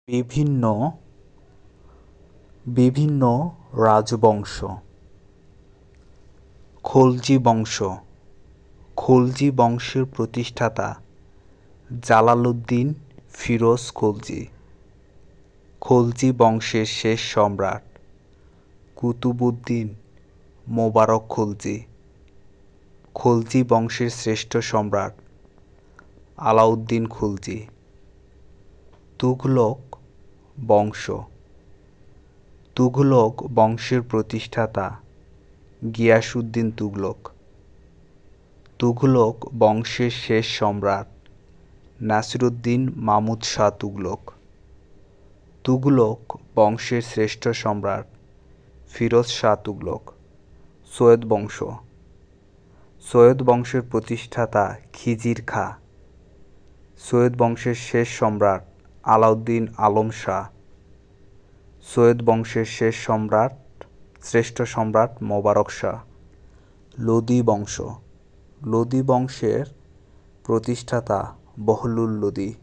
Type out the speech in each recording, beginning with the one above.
বিভিন্ন বিভিন্ন রাজবংশ। খলজি বংশ। খলজি বংশের প্রতিষ্ঠাতা জালালউদ্দিন ফিরোজ খলজি। খলজি বংশের শেষ সম্রাট কুতুবউদ্দিন মোবারক খলজি। খলজি বংশের শ্রেষ্ঠ সম্রাট আলাউদ্দিন খলজি। তুঘলক বংশ। তুঘলক বংশের প্রতিষ্ঠাতা গিয়াসউদ্দিন তুঘলক। তুঘলক বংশের শেষ সম্রাট নাসিরউদ্দিন মাহমুদ শাহ তুঘলক। তুঘলক বংশের শ্রেষ্ঠ সম্রাট ফিরোজ শাহ তুঘলক। সৈয়দ বংশ। সৈয়দ বংশের প্রতিষ্ঠাতা খিজির খাঁ। সৈয়দ বংশের শেষ সম্রাট আলাউদ্দিন আলম শাহ। সৈয়দ বংশের শ্রেষ্ঠ সম্রাট মোবারক শাহ। লোদি বংশ। লোদি বংশের প্রতিষ্ঠাতা বহলুল লোদি।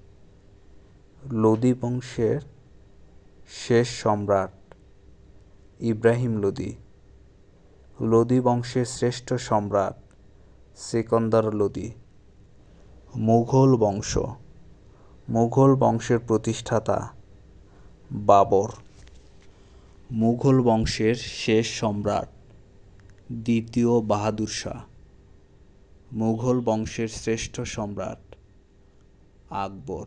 লোদি বংশের শেষ সম্রাট ইব্রাহিম লোদি। লোদি বংশের শ্রেষ্ঠ সম্রাট সিকন্দর লোদি। মুঘল বংশ। মুঘল বংশের প্রতিষ্ঠাতা বাবর। মুঘল বংশের শেষ সম্রাট দ্বিতীয় বাহাদুর শাহ। মুঘল বংশের শ্রেষ্ঠ সম্রাট আকবর।